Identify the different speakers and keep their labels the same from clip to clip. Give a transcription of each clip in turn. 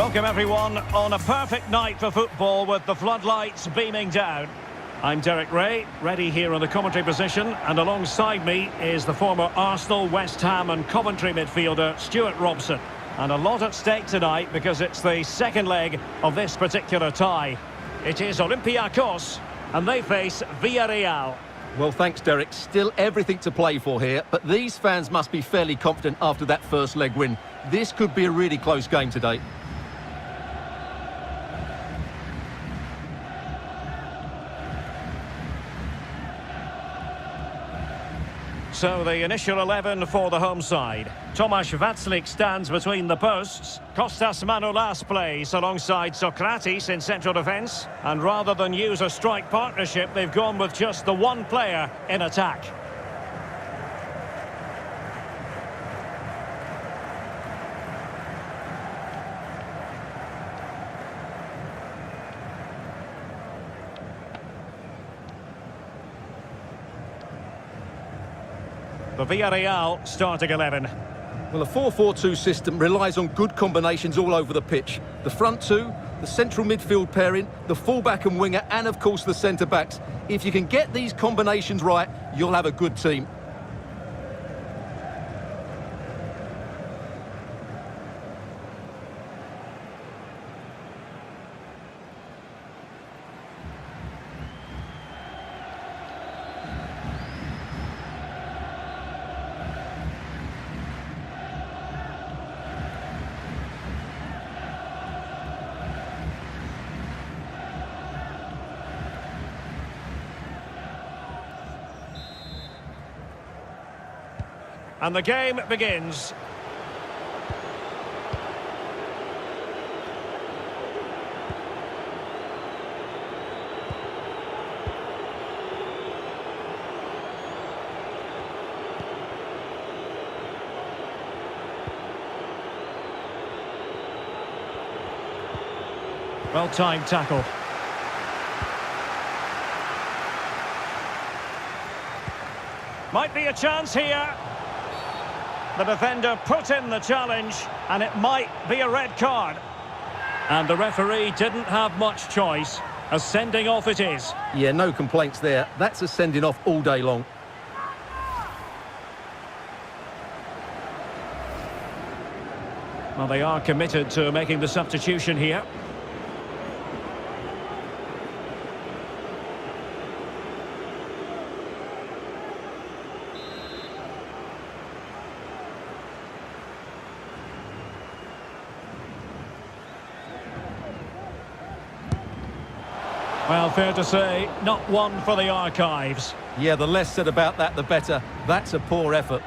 Speaker 1: Welcome everyone on a perfect night for football with the floodlights beaming down. I'm Derek Ray, ready here on the commentary position, and alongside me is the former Arsenal, West Ham and Coventry midfielder Stuart Robson. And a lot at stake tonight because it's the second leg of this particular tie. It is Olympiacos and they face Villarreal.
Speaker 2: Well, thanks, Derek. Still everything to play for here, but these fans must be fairly confident after that first leg win. This could be a really close game today.
Speaker 1: So the initial 11 for the home side. Tomasz Vaclik stands between the posts. Kostas Manolas plays alongside Sokratis in central defence. And rather than use a strike partnership, they've gone with just the one player in attack. The Villarreal starting 11.
Speaker 2: Well, a 4-4-2 system relies on good combinations all over the pitch. The front two, the central midfield pairing, the fullback and winger, and of course the centre-backs. If you can get these combinations right, you'll have a good team.
Speaker 1: And the game begins. Well-timed tackle. Might be a chance here. The defender put in the challenge, and it might be a red card. And the referee didn't have much choice. A sending off it is.
Speaker 2: Yeah, no complaints there. That's a sending off all day long.
Speaker 1: Well, they are committed to making the substitution here. Well, fair to say, not one for the archives.
Speaker 2: Yeah, the less said about that, the better. That's a poor effort.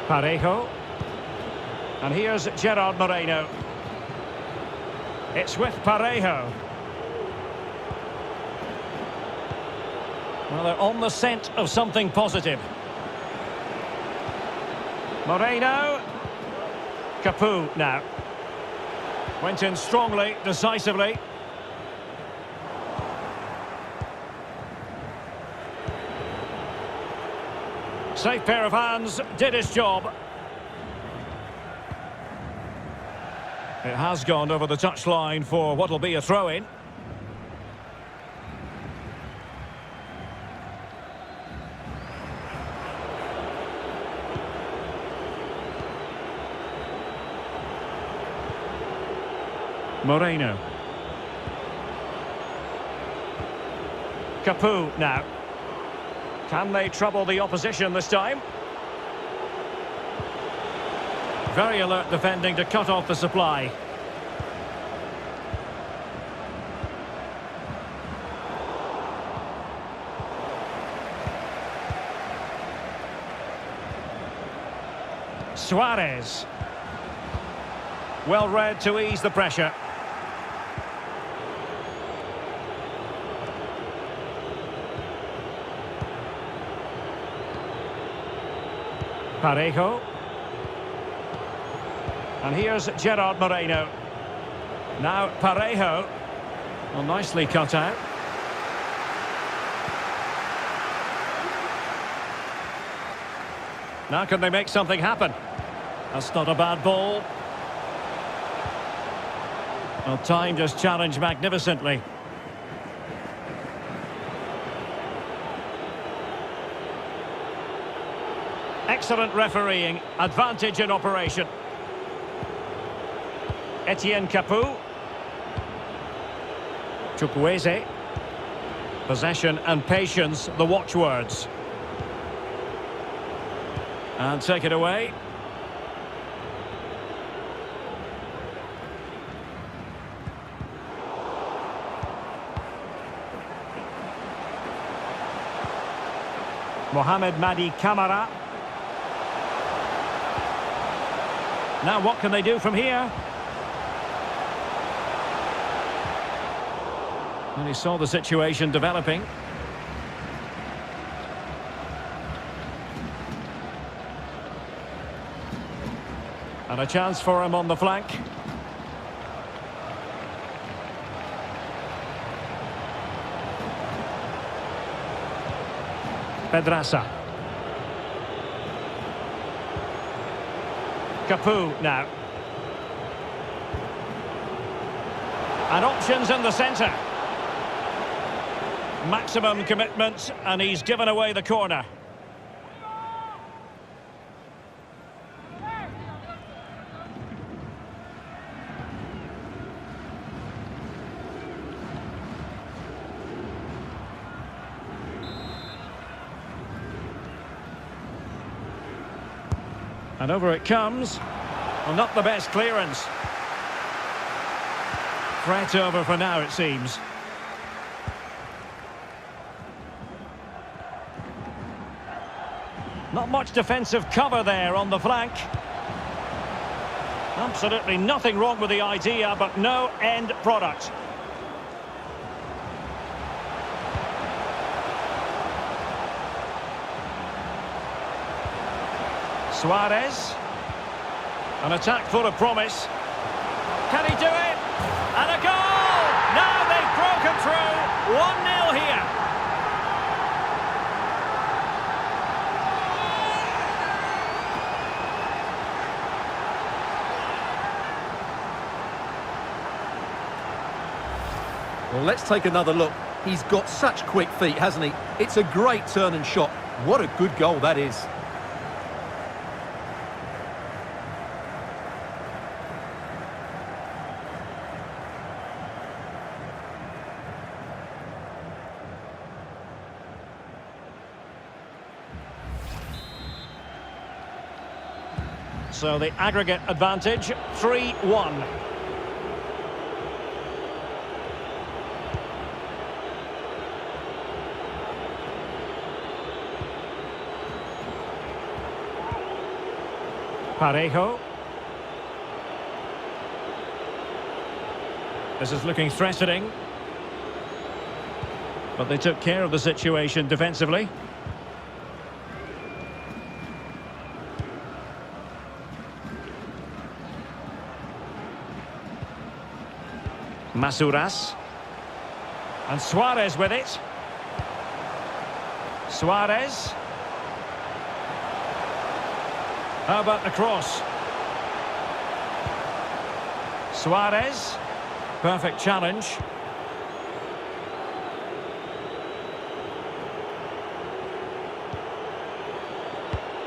Speaker 1: Parejo. And here's Gerard Moreno. It's with Parejo. Well, they're on the scent of something positive. Moreno. Capoue now. Went in strongly, decisively. Safe pair of hands, did his job. It has gone over the touchline for what will be a throw-in. Moreno. Capoue now. Can they trouble the opposition this time? Very alert defending to cut off the supply. Suarez. Well read to ease the pressure. Parejo. And here's Gerard Moreno. Now Parejo. Well, nicely cut out. Now can they make something happen? That's not a bad ball. Well, time just challenged magnificently. Excellent refereeing. Advantage in operation. Etienne Capoue. Chukwueze. Possession and patience, the watchwords. And take it away. Mohamed Madi Camara. Now what can they do from here? And he saw the situation developing. And a chance for him on the flank. Pedraza. Capoue now. And options in the centre. Maximum commitment, and he's given away the corner. And over it comes. Well, not the best clearance. Threat over for now, it seems. Not much defensive cover there on the flank. Absolutely nothing wrong with the idea, but no end product. Suarez. An attack full of promise. Can he do it? And a goal! Now they've broken through. 1-0 here.
Speaker 2: Well, let's take another look. He's got such quick feet, hasn't he? It's a great turn and shot. What a good goal that is.
Speaker 1: So the aggregate advantage, 3-1. Parejo. This is looking threatening. But they took care of the situation defensively. Masouras. And Suarez with it. Suarez. How about the cross? Suarez. Perfect challenge.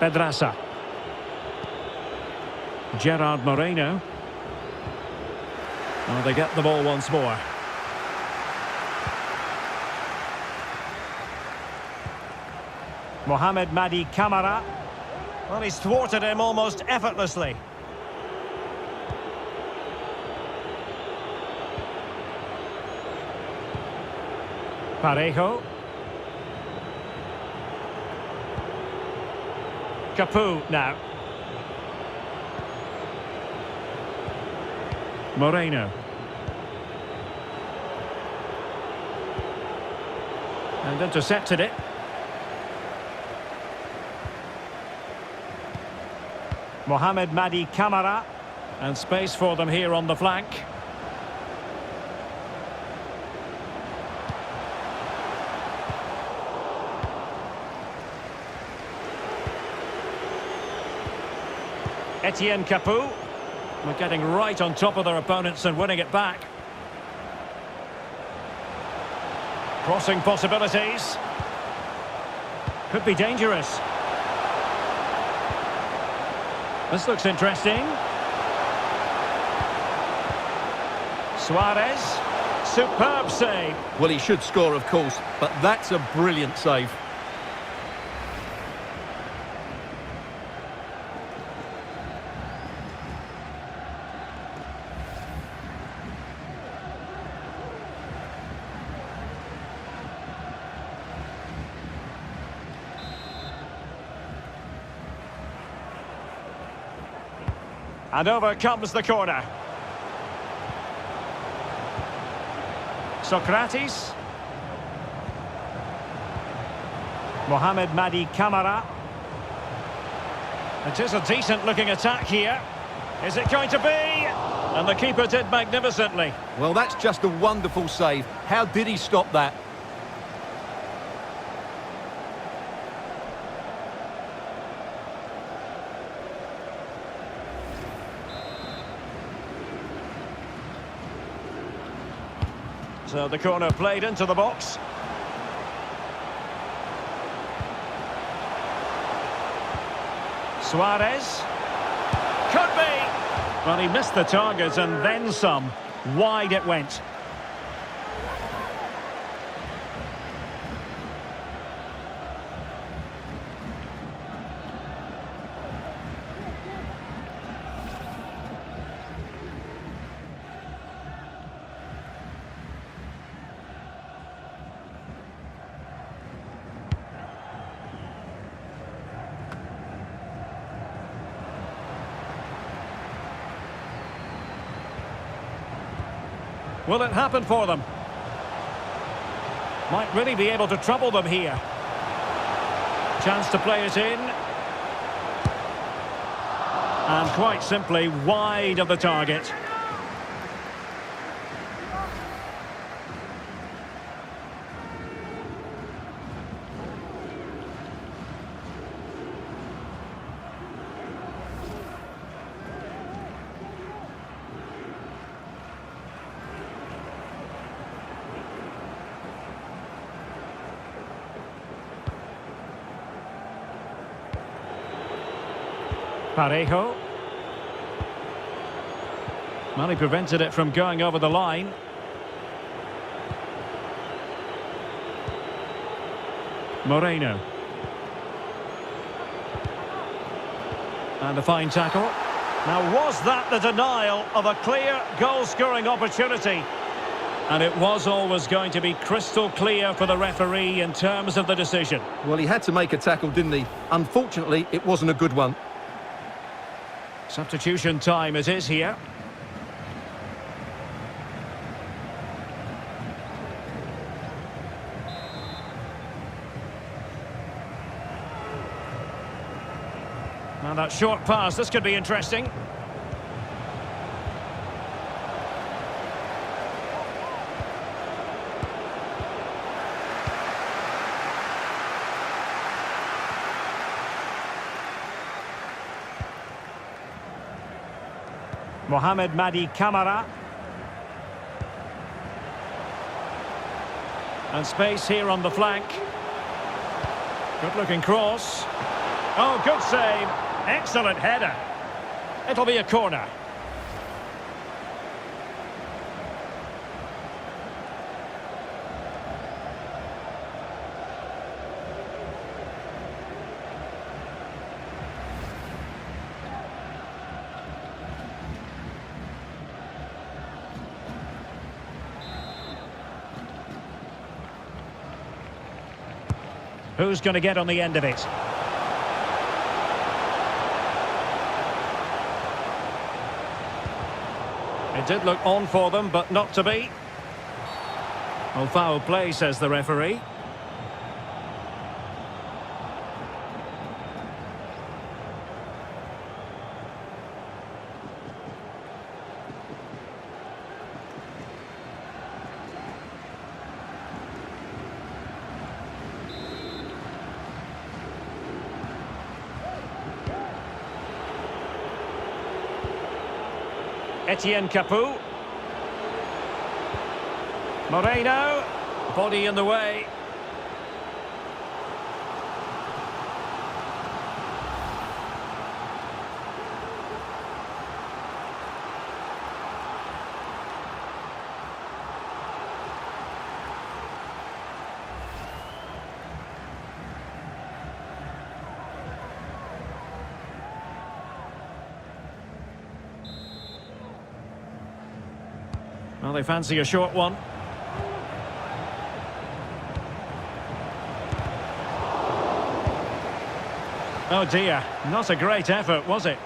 Speaker 1: Pedraza. Gerard Moreno. Oh, they get the ball once more. Mohamed Madi Camara. Well, he's thwarted him almost effortlessly. Parejo. Capoue now. Moreno. And intercepted it. Mohamed Madi Camara. And space for them here on the flank. Etienne Capoue. We're getting right on top of their opponents and winning it back. Crossing possibilities. Could be dangerous. This looks interesting. Suarez. Superb save.
Speaker 2: Well, he should score, of course, but that's a brilliant save.
Speaker 1: And over comes the corner. Socrates. Mohamed Madi Camara. It is a decent looking attack here. Is it going to be? And the keeper did magnificently.
Speaker 2: Well, that's just a wonderful save. How did he stop that?
Speaker 1: So the corner played into the box. Suarez. Could be. Well, he missed the target and then some. Wide it went. Will it happen for them? Might really be able to trouble them here. Chance to play it in. And quite simply wide of the target. Piraeus. Well, he prevented it from going over the line. Moreno. And a fine tackle. Now, was that the denial of a clear goal-scoring opportunity? And it was always going to be crystal clear for the referee in terms of the decision.
Speaker 2: Well, he had to make a tackle, didn't he? Unfortunately, it wasn't a good one.
Speaker 1: Substitution time it is here. Now that short pass, this could be interesting. Mohamed Madi Camara. And space here on the flank. Good looking cross. Oh, good save. Excellent header. It'll be a corner. Who's going to get on the end of it? It did look on for them, but not to be. Oh, foul play, says the referee. Etienne Capoue. Moreno. Body in the way. Well, they fancy a short one. Oh dear, not a great effort, was it?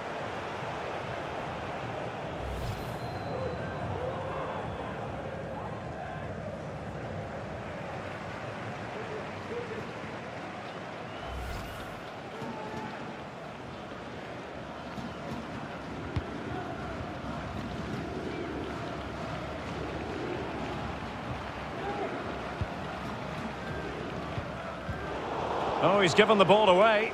Speaker 1: Oh, he's given the ball away.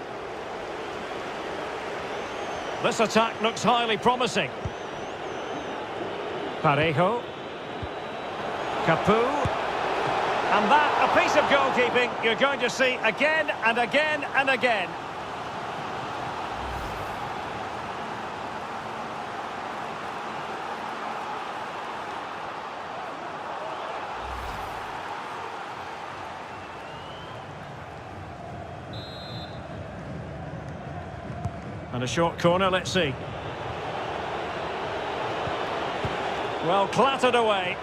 Speaker 1: This attack looks highly promising. Parejo. Capoue. And that, a piece of goalkeeping you're going to see again and again and again. And a short corner, let's see. Well, clattered away.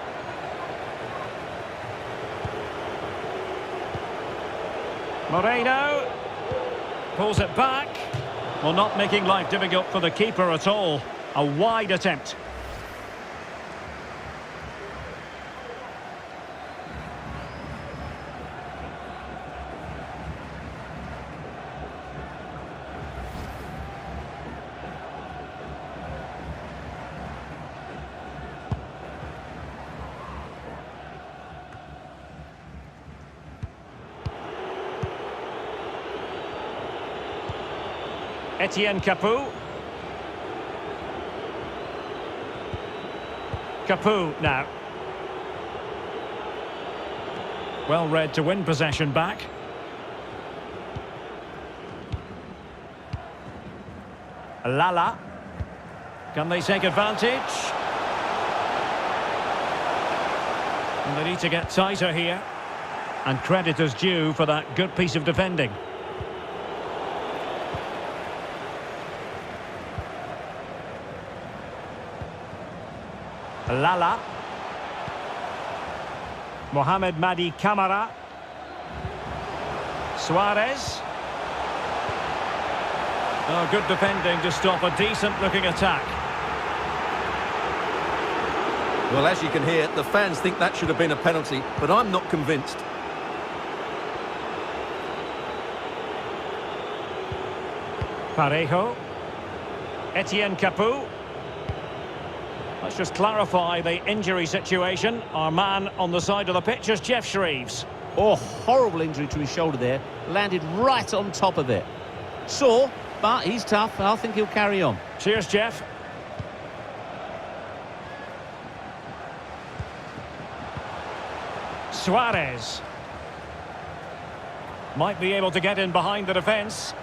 Speaker 1: Moreno pulls it back. Well, not making life difficult for the keeper at all. A wide attempt. Etienne Capoue. Capoue now. Well read to win possession back. Lala. Can they take advantage? And they need to get tighter here. And credit is due for that good piece of defending. Lala. Mohamed Madi Camara. Suarez. Oh, good defending to stop a decent-looking attack.
Speaker 2: Well, as you can hear, the fans think that should have been a penalty, but I'm not convinced.
Speaker 1: Parejo. Etienne Capoue. Let's just clarify the injury situation. Our man on the side of the pitch is Jeff Shreves.
Speaker 3: Oh, horrible injury to his shoulder there. Landed right on top of it. Sore, but he's tough. I think he'll carry on.
Speaker 1: Cheers, Jeff. Suarez. Might be able to get in behind the defence.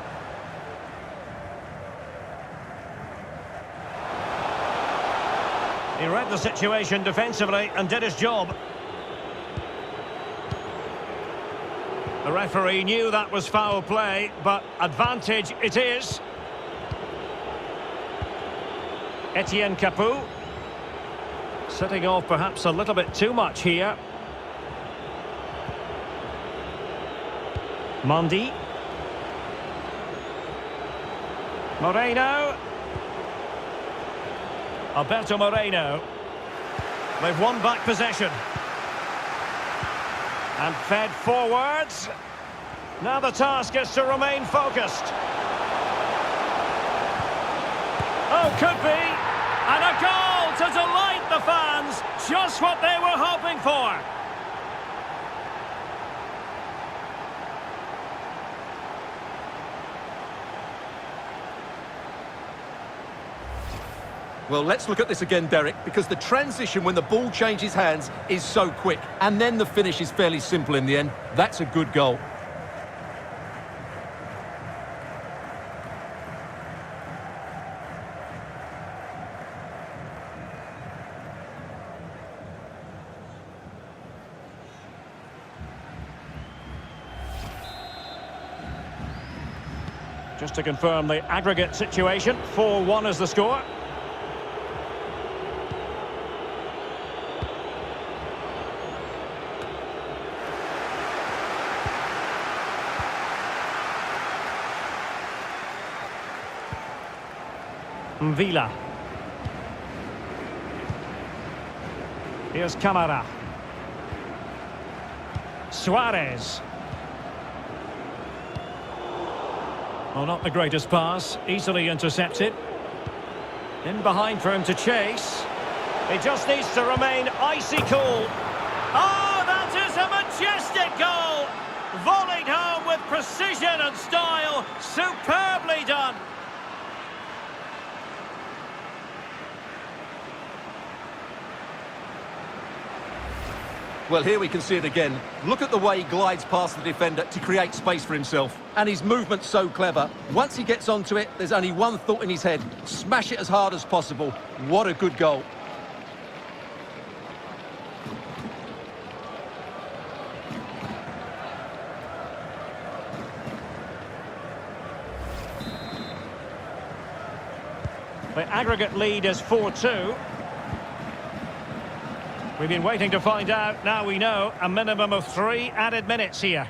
Speaker 1: He read the situation defensively and did his job. The referee knew that was foul play, but advantage it is. Etienne Capoue. Setting off perhaps a little bit too much here. Mondi. Moreno. Alberto Moreno. They've won back possession. And fed forwards. Now the task is to remain focused. Oh, could be. And a goal to delight the fans. Just what they were hoping for.
Speaker 2: Well, let's look at this again, Derek, because the transition when the ball changes hands is so quick. And then the finish is fairly simple in the end. That's a good goal.
Speaker 1: Just to confirm the aggregate situation, 4-1 is the score. Villa. Here's Camara. Suarez. Well, not the greatest pass, easily intercepted. In behind for him to chase. He just needs to remain icy cool. Oh, that is a majestic goal! Volleyed home with precision and style. Superbly done.
Speaker 2: Well, here we can see it again. Look at the way he glides past the defender to create space for himself. And his movement's so clever. Once he gets onto it, there's only one thought in his head. Smash it as hard as possible. What a good goal.
Speaker 1: The aggregate lead is 4-2. We've been waiting to find out. Now we know a minimum of 3 added minutes here.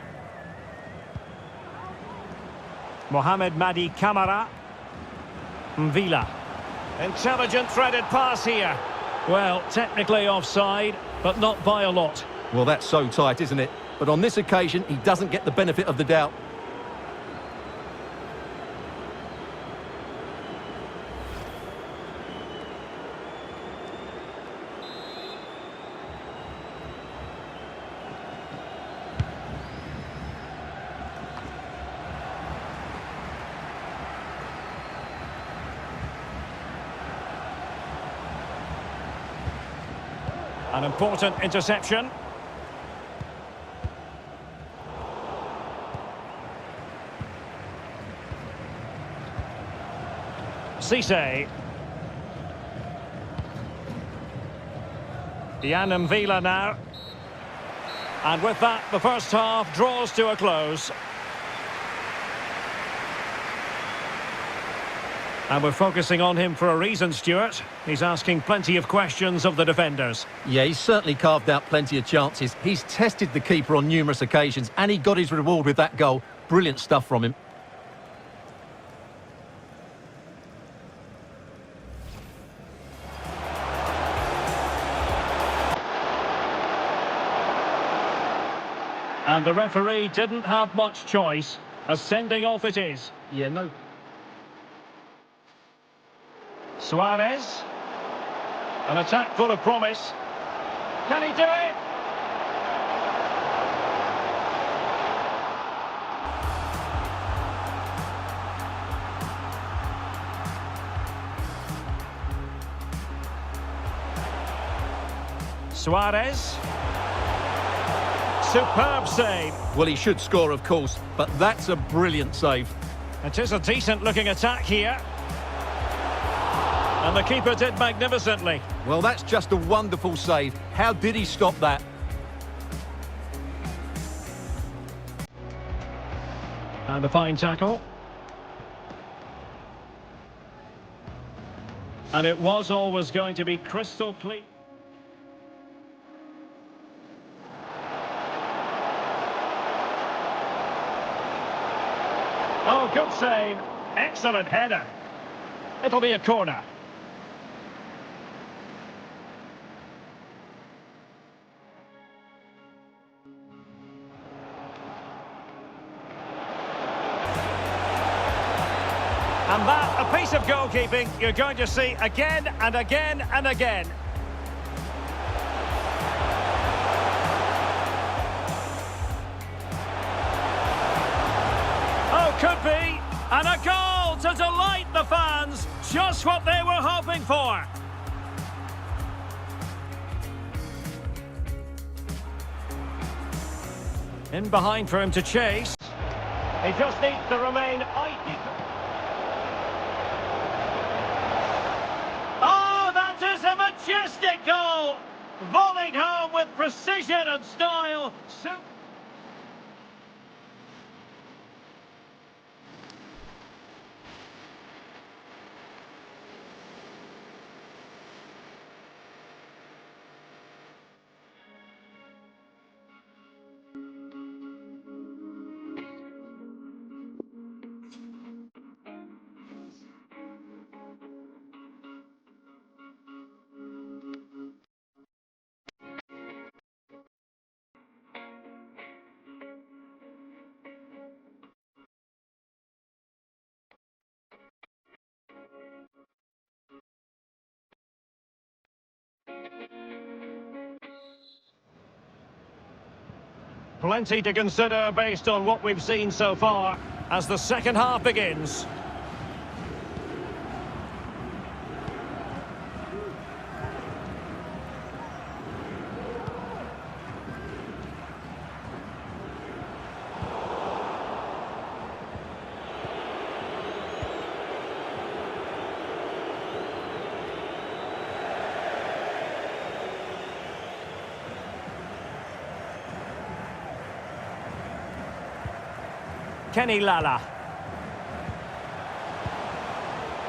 Speaker 1: Mohamed Madi Camara. Villa. Intelligent threaded pass here. Well, technically offside, but not by a lot.
Speaker 2: Well, that's so tight, isn't it? But on this occasion, he doesn't get the benefit of the doubt.
Speaker 1: An important interception. Cisse. Yann Villa now. And with that, the first half draws to a close. And we're focusing on him for a reason, Stuart. He's asking plenty of questions of the defenders.
Speaker 2: Yeah, he's certainly carved out plenty of chances. He's tested the keeper on numerous occasions, and he got his reward with that goal. Brilliant stuff from him.
Speaker 1: And the referee didn't have much choice. A sending off it is.
Speaker 2: Yeah, no.
Speaker 1: Suarez. An attack full of promise. Can he do it? Suarez. Superb save.
Speaker 2: Well, he should score, of course, but that's a brilliant save.
Speaker 1: It is a decent-looking attack here. And the keeper did magnificently.
Speaker 2: Well, that's just a wonderful save. How did he stop that?
Speaker 1: And a fine tackle. And it was always going to be crystal clear. Oh, good save. Excellent header. It'll be a corner. And that, a piece of goalkeeping you're going to see again and again and again. Oh, could be. And a goal to delight the fans. Just what they were hoping for. In behind for him to chase. He just needs to remain icy. Oh, that is a majestic goal! Volleyed home with precision and style. Plenty to consider based on what we've seen so far as the second half begins. Kenny Lala.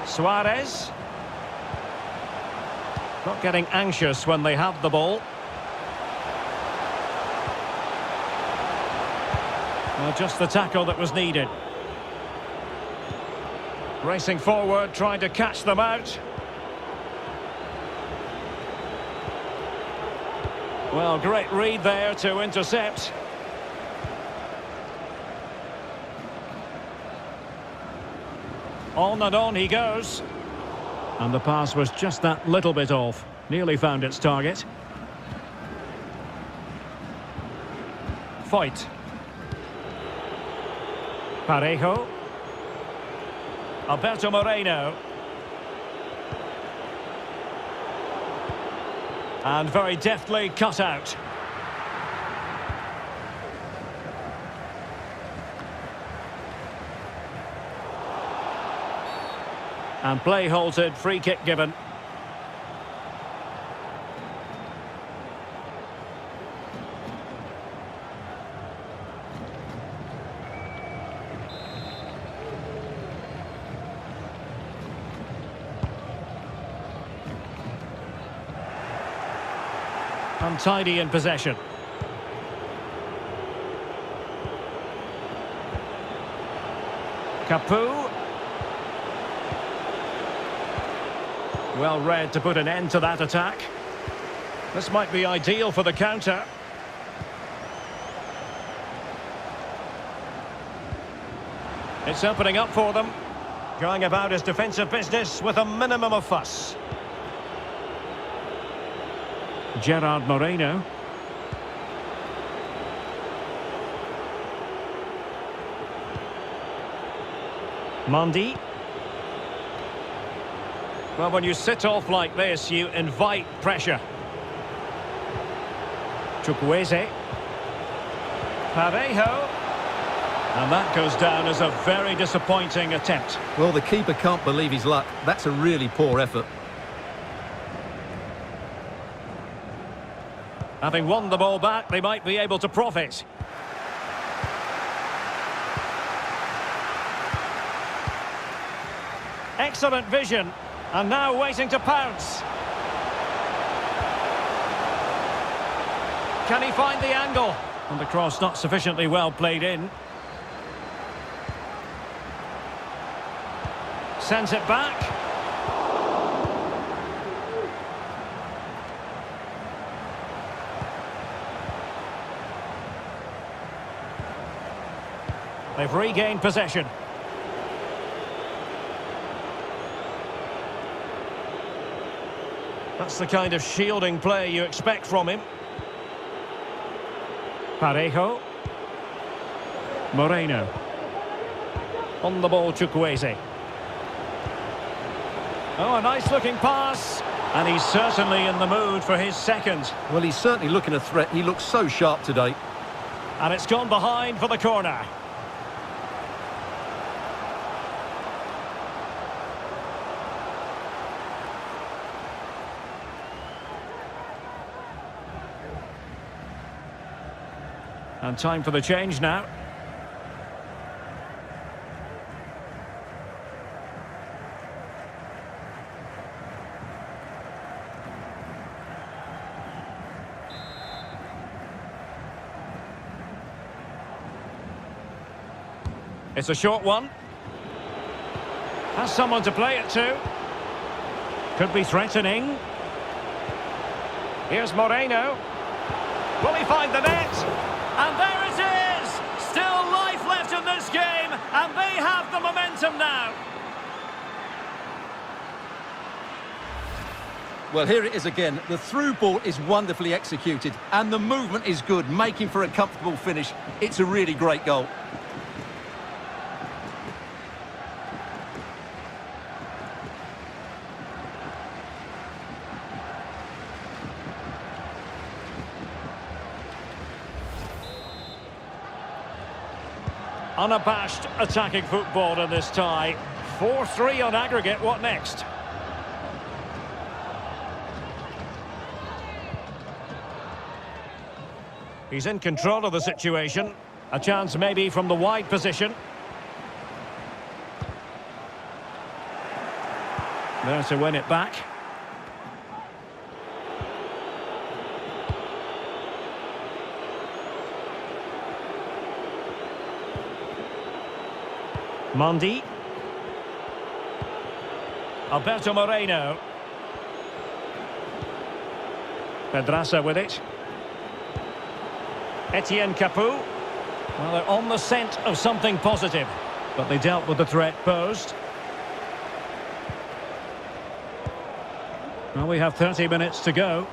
Speaker 1: Suarez. Not getting anxious when they have the ball. Well, just the tackle that was needed. Racing forward, trying to catch them out. Well, great read there to intercept. On and on he goes. And the pass was just that little bit off. Nearly found its target. Fight. Parejo. Alberto Moreno. And very deftly cut out. And play halted, free kick given. Untidy in possession. Capu. Well read to put an end to that attack. This might be ideal for the counter. It's opening up for them. Going about his defensive business with a minimum of fuss. Gerard Moreno. Mondi. Well, when you sit off like this, you invite pressure. Chukwueze. Parejo. And that goes down as a very disappointing attempt.
Speaker 2: Well, the keeper can't believe his luck. That's a really poor effort.
Speaker 1: Having won the ball back, they might be able to profit. Excellent vision. And now waiting to pounce. Can he find the angle? And the cross not sufficiently well played in. Sends it back. They've regained possession. That's the kind of shielding play you expect from him. Parejo. Moreno. On the ball, Chukwueze. Oh, a nice-looking pass. And he's certainly in the mood for his second.
Speaker 2: Well, he's certainly looking a threat. He looks so sharp today.
Speaker 1: And it's gone behind for the corner. And time for the change now. It's a short one. Has someone to play it to. Could be threatening. Here's Moreno. Will he find the net? And there it is! Still life left in this game, and they have the momentum now.
Speaker 2: Well, here it is again. The through ball is wonderfully executed, and the movement is good, making for a comfortable finish. It's a really great goal.
Speaker 1: Unabashed attacking football in this tie. 4-3 on aggregate. What next? He's in control of the situation. A chance maybe from the wide position. There to win it back. Mondi. Alberto Moreno. Pedraza with it. Etienne Capoue. Well, they're on the scent of something positive, but they dealt with the threat posed. Well, we have 30 minutes to go.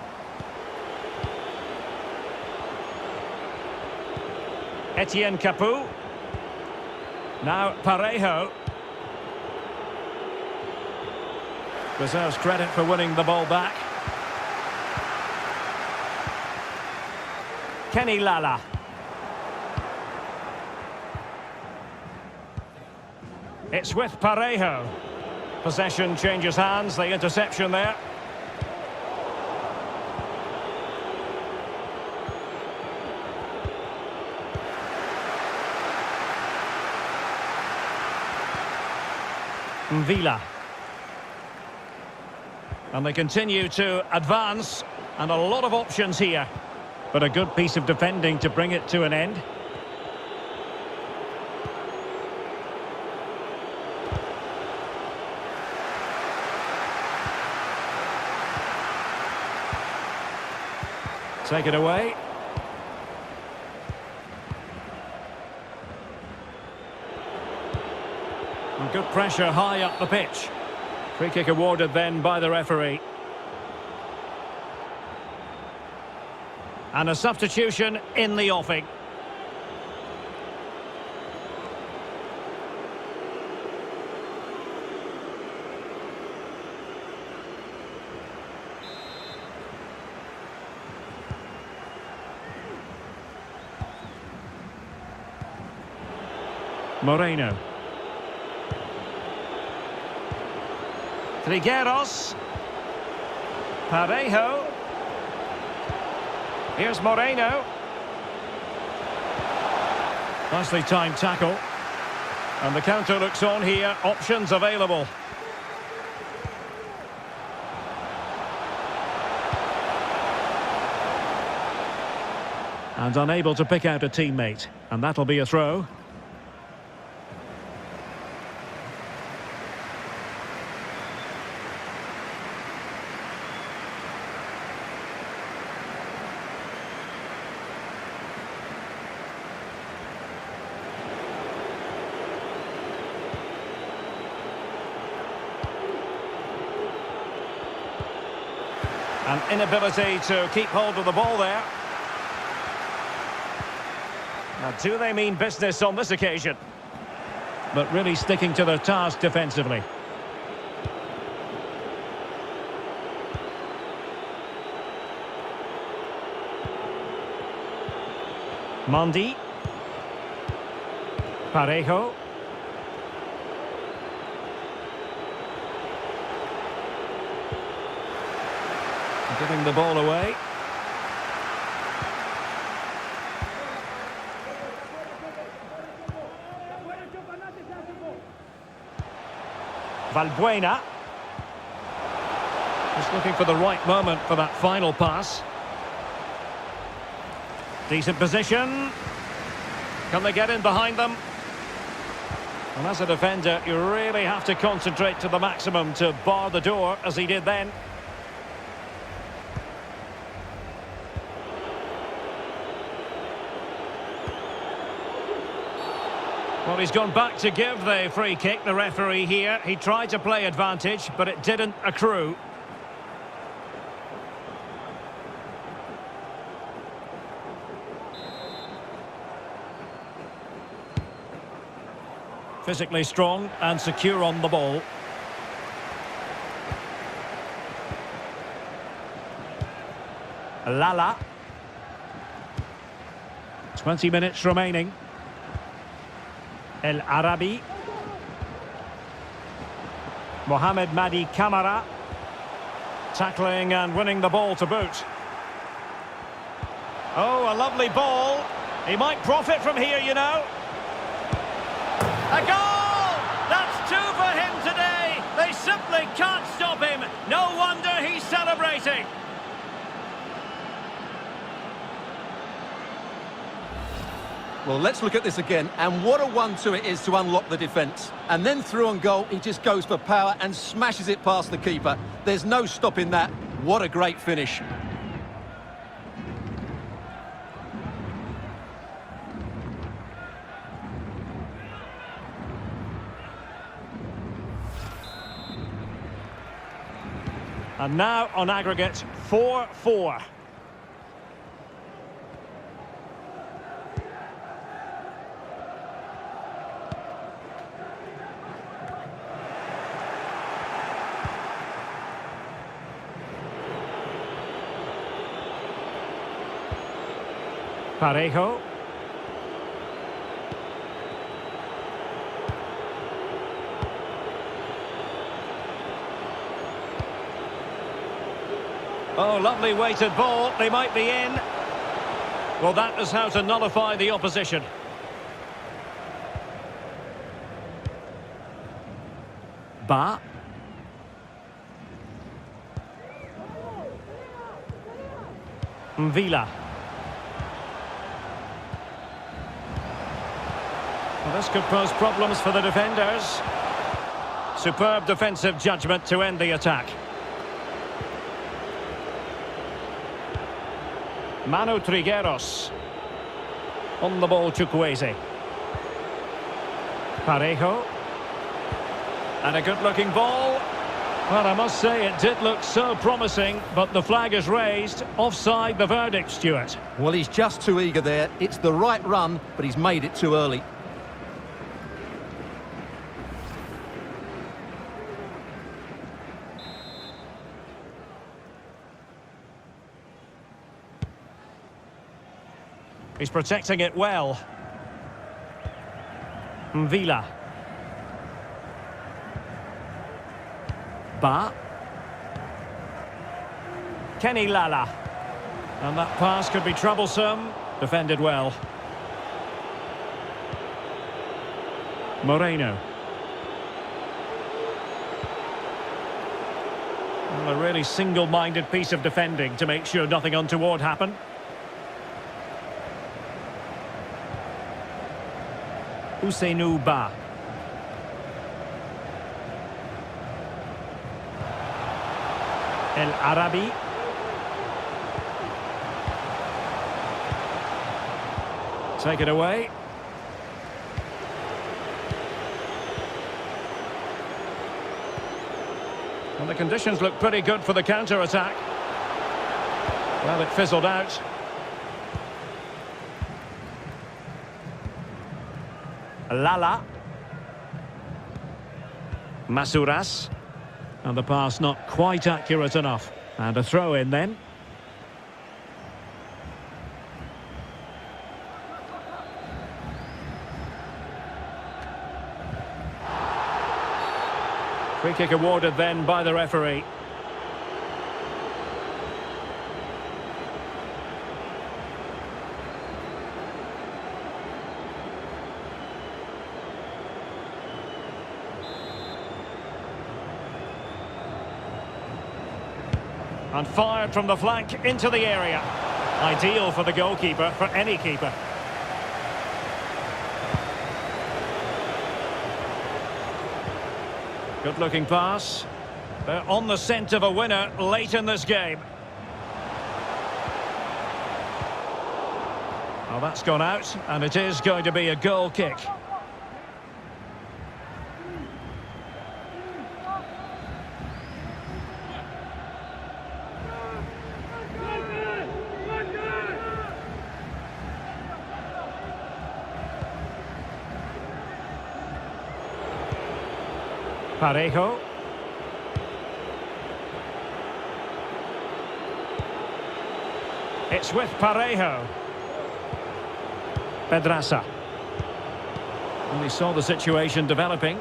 Speaker 1: Etienne Capoue. Now Piraeus. Deserves credit for winning the ball back. Kenny Lala. It's with Piraeus. Possession changes hands, the interception there. Villa. And they continue to advance, and a lot of options here. But a good piece of defending to bring it to an end. Take it away. And good pressure high up the pitch. Free kick awarded then by the referee. And a substitution in the offing. Moreno. Trigueros. Piraeus. Here's Moreno. Nicely timed tackle. And the counter looks on here. Options available. And unable to pick out a teammate. And that'll be a throw. An inability to keep hold of the ball there. Now, do they mean business on this occasion? But really sticking to their task defensively. Mondi. Parejo. Giving the ball away. Valbuena. Just looking for the right moment for that final pass. Decent position. Can they get in behind them? And as a defender, you really have to concentrate to the maximum to bar the door, as he did then. Well, he's gone back to give the free kick, the referee here. He tried to play advantage, but it didn't accrue. Physically strong and secure on the ball. Lala. 20 minutes remaining. El Arabi. Mohamed Madi Camara. Tackling and winning the ball to boot. Oh, a lovely ball. He might profit from here, you know. A goal! That's two for him today. They simply can't stop him. No wonder he's celebrating.
Speaker 2: Well, let's look at this again, and what a 1-2 it is to unlock the defence. And then through on goal, he just goes for power and smashes it past the keeper. There's no stopping that. What a great finish.
Speaker 1: And now on aggregate, 4-4. Parejo. Oh, lovely weighted ball. They might be in. Well, that is how to nullify the opposition. Ba. Villa. Well, this could pose problems for the defenders. Superb defensive judgment to end the attack. Manu Trigueros. On the ball, Chukwueze. Parejo. And a good-looking ball. Well, I must say, it did look so promising, but the flag is raised. Offside the verdict, Stuart.
Speaker 2: Well, he's just too eager there. It's the right run, but he's made it too early.
Speaker 1: He's protecting it well. Villa. Ba. Kenny Lala. And that pass could be troublesome. Defended well. Moreno. Well, a really single-minded piece of defending to make sure nothing untoward happened. Ousseynou Ba. El Arabi. Take it away. Well, the conditions look pretty good for the counter-attack. Well, it fizzled out. Lala. Masouras. And the pass not quite accurate enough. And a throw in then. Free kick awarded then by the referee. And fired from the flank into the area. Ideal for the goalkeeper, for any keeper. Good looking pass. They're on the scent of a winner late in this game. Well, that's gone out, and it is going to be a goal kick. Parejo. It's with Parejo. Pedraza. And we saw the situation developing.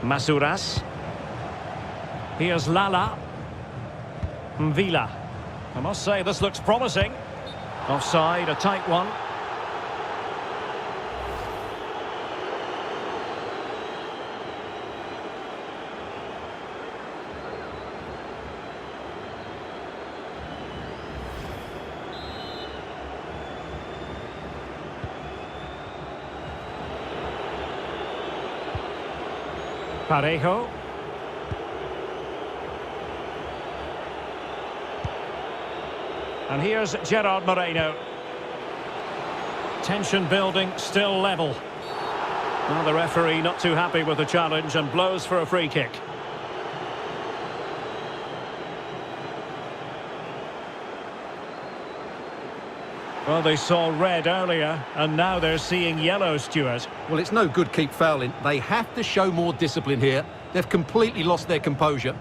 Speaker 1: Masuras. Here's Lala. Villa. I must say this looks promising. Offside, a tight one. Parejo. And here's Gerard Moreno. Tension building, still level. Well, the referee not too happy with the challenge and blows for a free kick. Well, they saw red earlier, and now they're seeing yellow, Stuart.
Speaker 2: Well, it's no good keep fouling. They have to show more discipline here. They've completely lost their composure.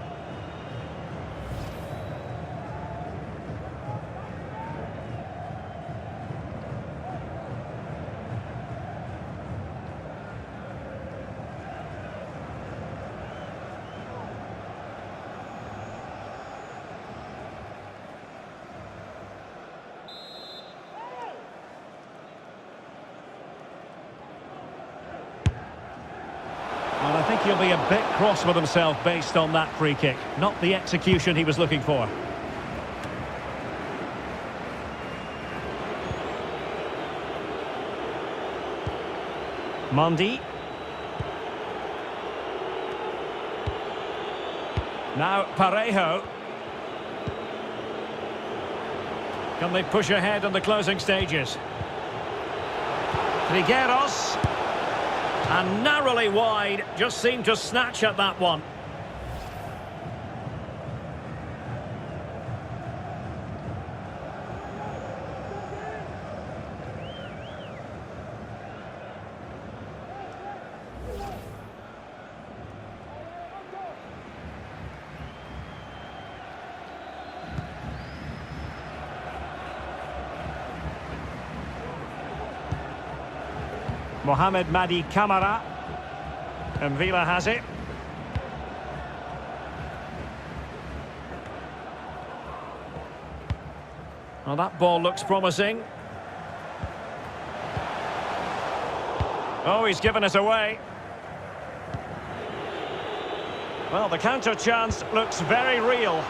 Speaker 1: Well, I think he'll be a bit cross with himself based on that free kick. Not the execution he was looking for. Mondi. Now Parejo. Can they push ahead in the closing stages? Trigueros. And narrowly wide, just seemed to snatch at that one. Mohamed Madi Camara. And Villa has it. Well, that ball looks promising. Oh, he's given it away. Well, the counter chance looks very real.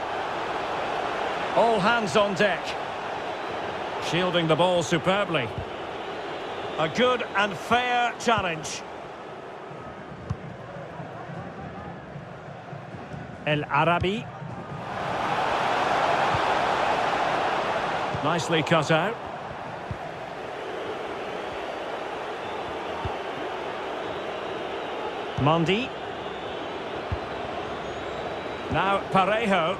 Speaker 1: All hands on deck. Shielding the ball superbly. A good and fair challenge. El Arabi. Nicely cut out. Mondi. Now Parejo.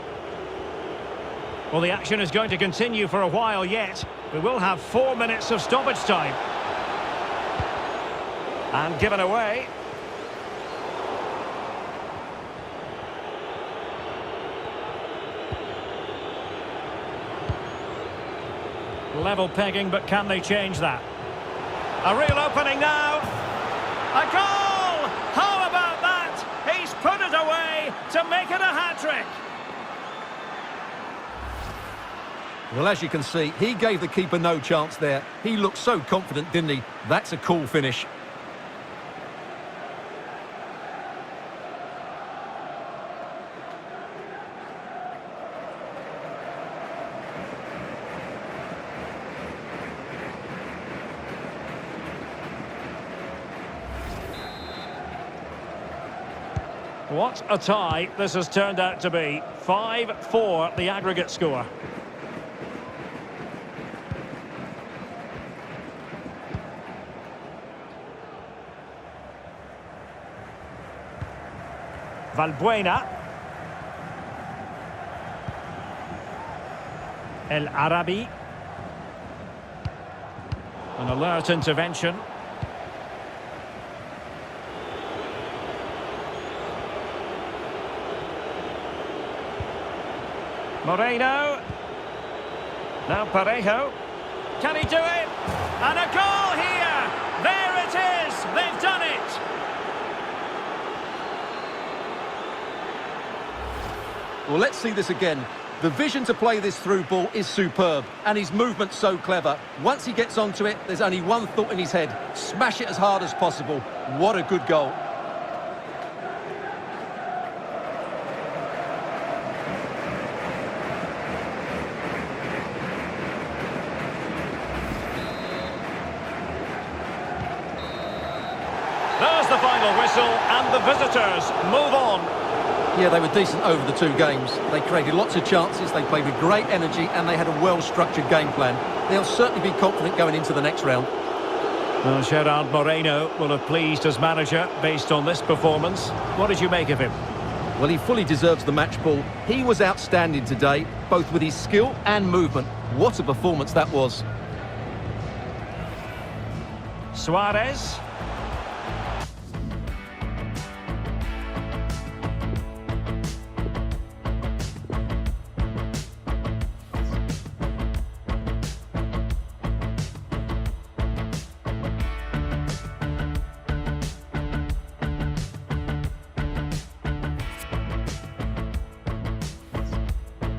Speaker 1: Well, the action is going to continue for a while yet. We will have 4 minutes of stoppage time. And given away. Level pegging, but can they change that? A real opening now. A goal! How about that? He's put it away to make it a hat-trick.
Speaker 2: Well, as you can see, he gave the keeper no chance there. He looked so confident, didn't he? That's a cool finish.
Speaker 1: What a tie this has turned out to be. 5-4 the aggregate score. Valbuena. El Arabi. An alert intervention. Moreno. Now Piraeus. Can he do it? And a goal here! There it is! They've done it!
Speaker 2: Well, let's see this again. The vision to play this through ball is superb, and his movement's so clever. Once he gets onto it, there's only one thought in his head. Smash it as hard as possible. What a good goal.
Speaker 1: There's the final whistle, and the visitors move on.
Speaker 2: Yeah, they were decent over the two games. They created lots of chances, they played with great energy, and they had a well-structured game plan. They'll certainly be confident going into the next round.
Speaker 1: Well, Gerard Moreno will have pleased his manager based on this performance. What did you make of him?
Speaker 2: Well, he fully deserves the match ball. He was outstanding today, both with his skill and movement. What a performance that was.
Speaker 1: Suarez.